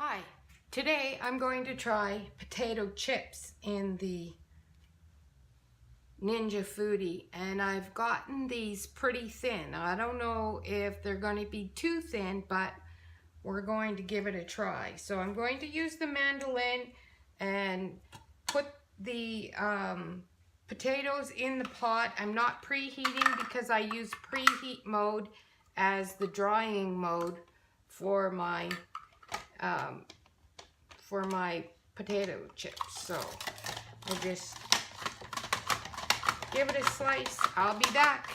Hi, today I'm going to try potato chips in the Ninja Foodi, and I've gotten these pretty thin. I don't know if they're going to be too thin, but we're going to give it a try. So I'm going to use the mandolin and put the potatoes in the pot. I'm not preheating because I use preheat mode as the drying mode for my potato chips. So I just give it a slice. I'll be back.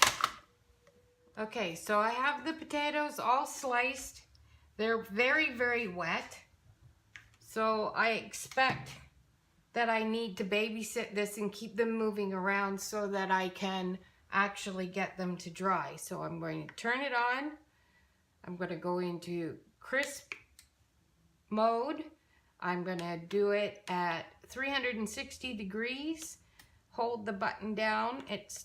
Okay, so I have the potatoes all sliced. They're very, very wet. So I expect that I need to babysit this and keep them moving around so that I can actually get them to dry. So I'm going to turn it on. I'm going to go into crisp mode. I'm going to do it at 360 degrees. Hold the button down. It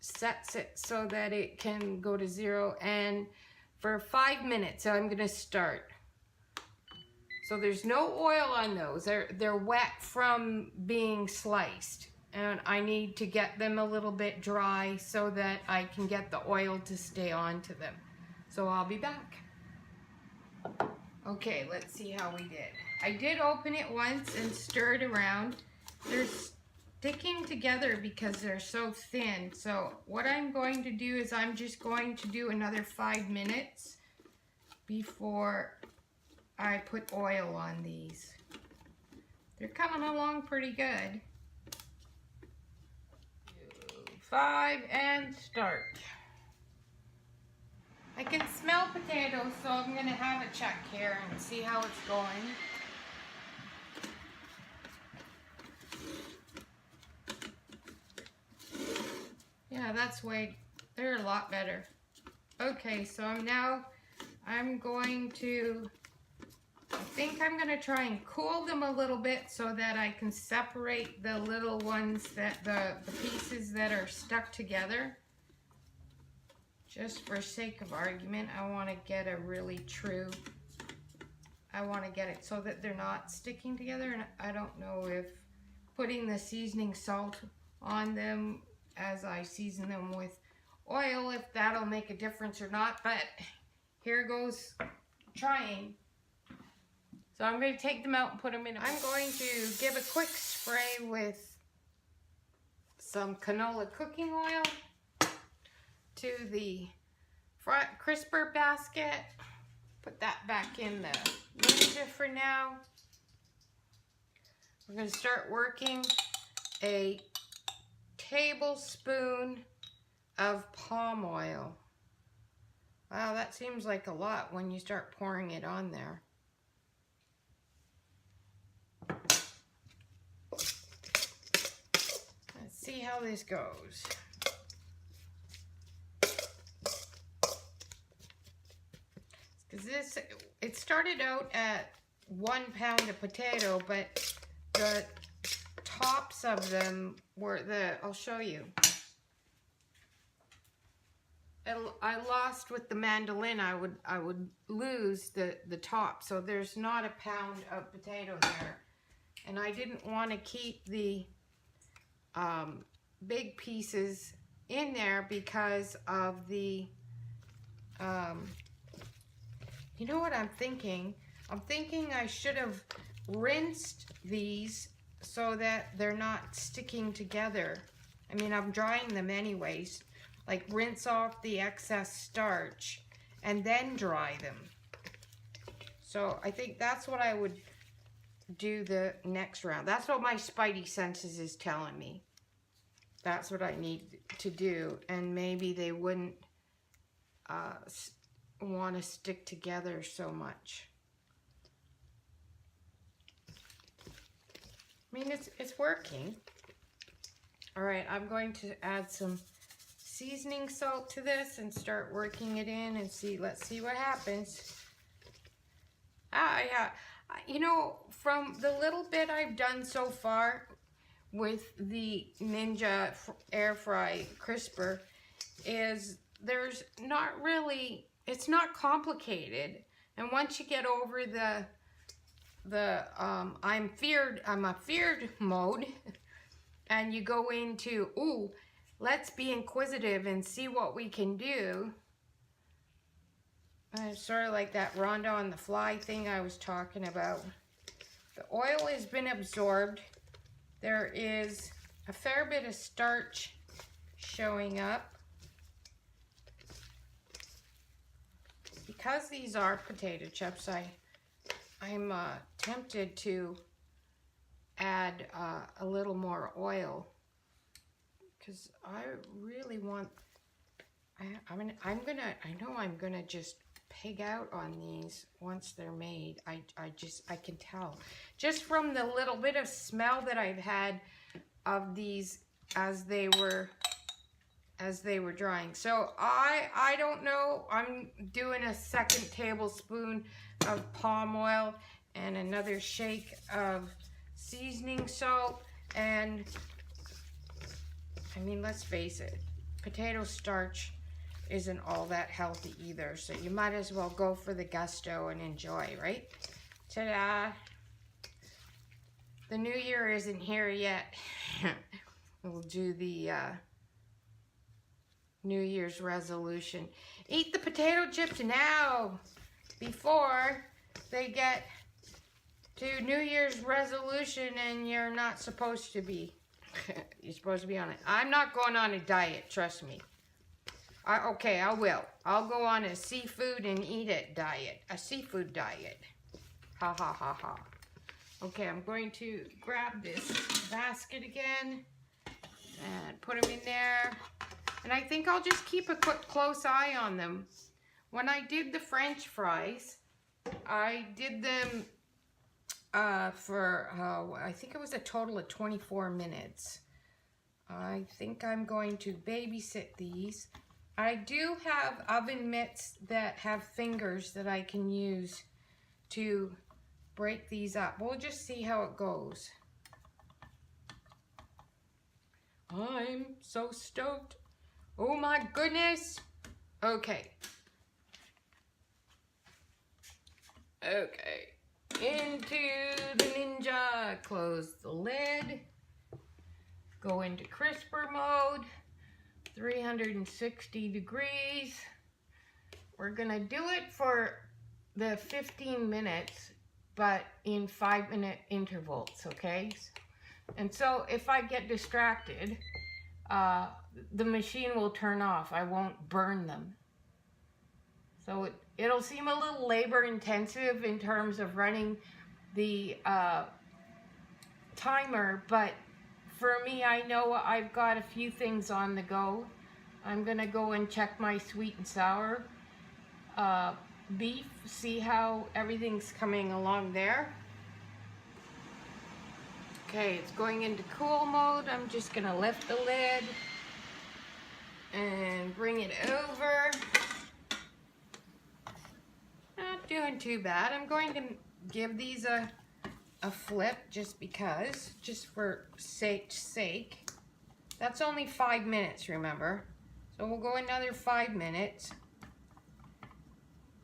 sets it so that it can go to 0. And for 5 minutes, I'm going to start. So there's no oil on those. They're wet from being sliced. And I need to get them a little bit dry so that I can get the oil to stay onto them. So I'll be back. Okay, let's see how we did. I did open it once and stir it around. They're sticking together because they're so thin. So what I'm going to do is I'm just going to do another 5 minutes before I put oil on these. They're coming along pretty good. 5 and start. I can smell potatoes, so I'm going to have a check here and see how it's going. Yeah, that's way, they're a lot better. Okay, so I'm going to, I think I'm going to try and cool them a little bit so that I can separate the little ones, that the pieces that are stuck together. Just for sake of argument, I want to get a really true, I want to get it so that they're not sticking together. And I don't know if putting the seasoning salt on them as I season them with oil, if that'll make a difference or not, but here goes trying. So I'm going to take them out and put them in. I'm going to give a quick spray with some canola cooking oil to the front crisper basket. Put that back in the Ninja for now. We're going to start working a tablespoon of palm oil. Wow, that seems like a lot when you start pouring it on there. Let's see how this goes. Because it started out at 1 pound of potato, but the tops of them were I'll show you. I lost with the mandolin, I would lose the top, so there's not a pound of potato there. And I didn't want to keep the big pieces in there because of the you know what I'm thinking? I'm thinking I should have rinsed these so that they're not sticking together. I mean, I'm drying them anyways. Like, rinse off the excess starch and then dry them. So I think that's what I would do the next round. That's what my spidey senses is telling me. That's what I need to do. And maybe they wouldn't want to stick together so much. I mean, it's working. All right, I'm going to add some seasoning salt to this and start working it in and see. Let's see what happens. Yeah, you know, from the little bit I've done so far with the Ninja air fry crisper, is there's not really, it's not complicated. And once you get over I'm a feared mode, and you go into, ooh, let's be inquisitive and see what we can do. And it's sort of like that Ronda on the fly thing I was talking about. The oil has been absorbed. There is a fair bit of starch showing up. Because these are potato chips, I'm tempted to add a little more oil, because I really want, I know I'm gonna just pig out on these once they're made. I can tell just from the little bit of smell that I've had of these as they were drying. So I don't know. I'm doing a 2 tablespoon of palm oil and another shake of seasoning salt. And I mean, let's face it, potato starch isn't all that healthy either. So you might as well go for the gusto and enjoy, right? Ta-da! The new year isn't here yet. We'll do the New Year's resolution. Eat the potato chips now before they get to New Year's resolution and you're not supposed to be. You're supposed to be on it. I'm not going on a diet, trust me. Okay, I will. I'll go on a seafood and eat it diet. A seafood diet. Ha ha ha ha. Okay, I'm going to grab this basket again and put them in there. And I think I'll just keep a close eye on them. When I did the French fries, I did them for, I think it was a total of 24 minutes. I think I'm going to babysit these. I do have oven mitts that have fingers that I can use to break these up. We'll just see how it goes. I'm so stoked. Oh my goodness. Okay. Okay. Into the Ninja. Close the lid. Go into crisper mode. 360 degrees. We're gonna do it for the 15 minutes, but in 5-minute intervals, okay? And so if I get distracted, the machine will turn off. I won't burn them. So it'll seem a little labor intensive in terms of running the timer, but for me, I know I've got a few things on the go. I'm gonna go and check my sweet and sour beef, see how everything's coming along there. Okay, it's going into cool mode. I'm just gonna lift the lid and bring it over. Not doing too bad. I'm going to give these a flip just because, just for sake's sake. That's only 5 minutes, remember? So we'll go another 5 minutes.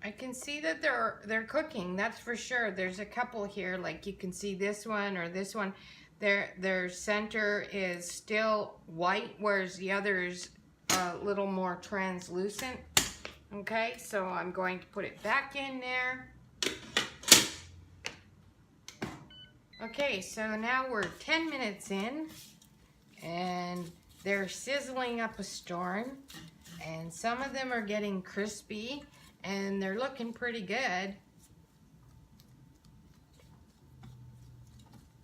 I can see that they're cooking, that's for sure. There's a couple here, like you can see this one or this one. Their center is still white, whereas the other's a little more translucent. Okay, so I'm going to put it back in there. Okay, so now we're 10 minutes in, and they're sizzling up a storm, and some of them are getting crispy, and they're looking pretty good.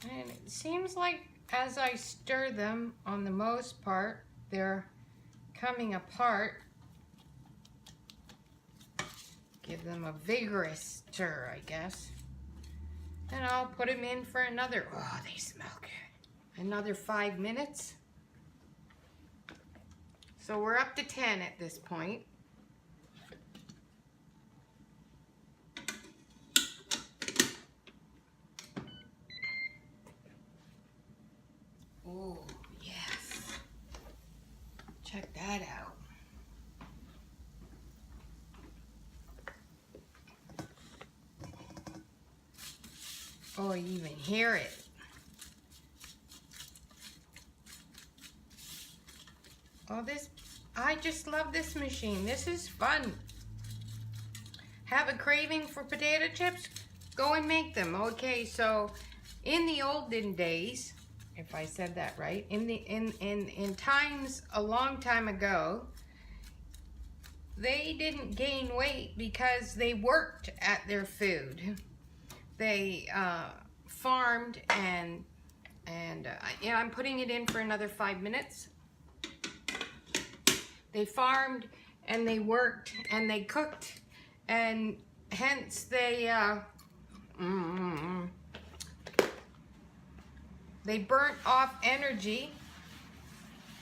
And it seems like as I stir them, on the most part, they're coming apart. Give them a vigorous stir, I guess. And I'll put them in for another, oh, they smell good. Another 5 minutes. So we're up to 10 at this point. Oh, yes. Check that out. Oh, you even hear it. Oh, I just love this machine. This is fun. Have a craving for potato chips? Go and make them. Okay, so in the olden days, if I said that right, in times a long time ago, they didn't gain weight because they worked at their food. They farmed and yeah, I'm putting it in for another 5 minutes. They farmed and they worked and they cooked, and hence they burnt off energy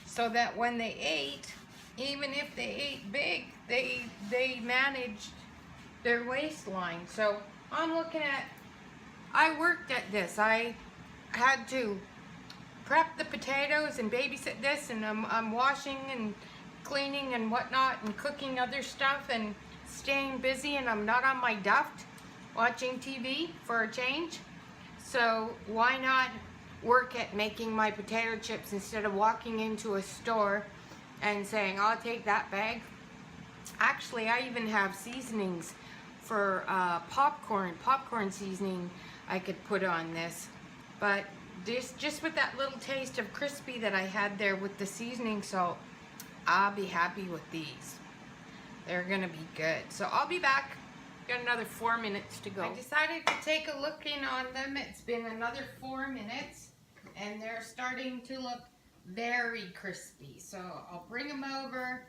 so that when they ate, even if they ate big, they managed their waistline. So I'm looking at, I worked at this. I had to prep the potatoes and babysit this, and I'm washing and cleaning and whatnot and cooking other stuff and staying busy, and I'm not on my duff watching TV for a change. So why not work at making my potato chips instead of walking into a store and saying, I'll take that bag. Actually, I even have seasonings for popcorn seasoning I could put on this. But just with that little taste of crispy that I had there with the seasoning salt, I'll be happy with these. They're gonna be good. So I'll be back. Got another 4 minutes to go. I decided to take a look in on them. It's been another 4 minutes and they're starting to look very crispy. So I'll bring them over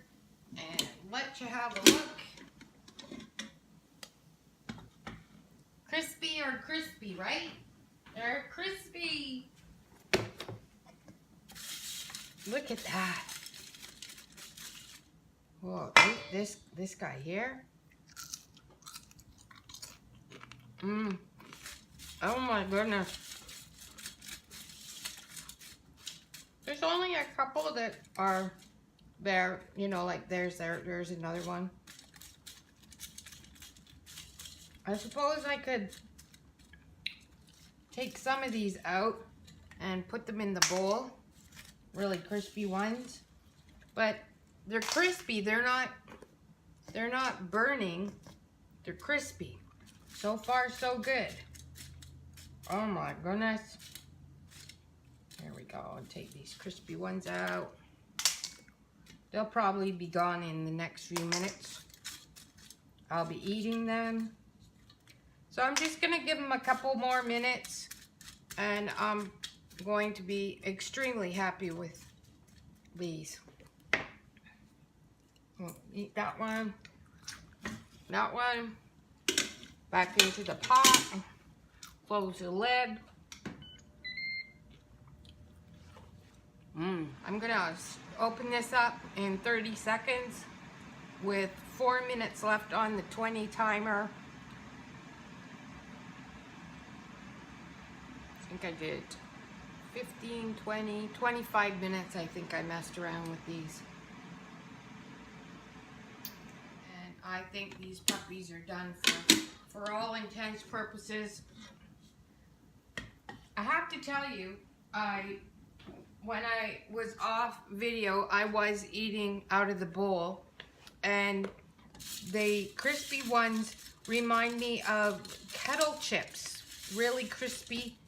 and let you have a look. Crispy or crispy, right? They're crispy. Look at that. Whoa, this guy here. Oh my goodness. There's only a couple that are there, you know, like there's another one. I suppose I could take some of these out and put them in the bowl. Really crispy ones. But they're crispy, they're not burning. They're crispy. So far so good. Oh my goodness. There we go. And take these crispy ones out. They'll probably be gone in the next few minutes. I'll be eating them. So I'm just gonna give them a couple more minutes and I'm going to be extremely happy with these. We'll eat that one. That one. Back into the pot. Close the lid. I'm gonna open this up in 30 seconds with 4 minutes left on the 20 timer. I think I did 15, 20, 25 minutes. I think I messed around with these. And I think these puppies are done for all intents purposes. I have to tell you, when I was off video, I was eating out of the bowl, and the crispy ones remind me of kettle chips, really crispy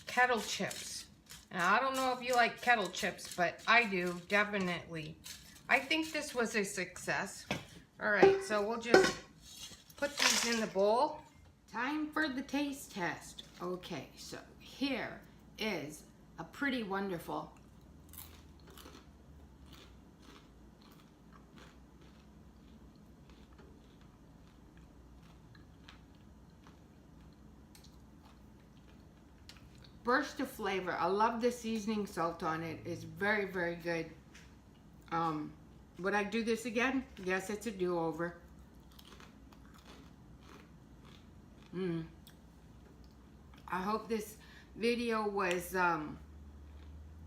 kettle chips. Now, I don't know if you like kettle chips, but I do, definitely. I think this was a success. All right, so we'll just put these in the bowl. Time for the taste test. Okay, so here is a pretty wonderful burst of flavor. I love the seasoning salt on it. It's very, very good. Would I do this again? Yes, it's a do-over. I hope this video was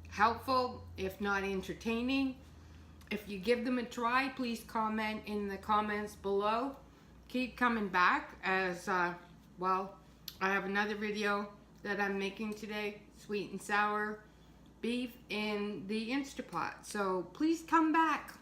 helpful, if not entertaining. If you give them a try, please comment in the comments below. Keep coming back as, well, I have another video that I'm making today, sweet and sour beef in the Instapot. So please come back.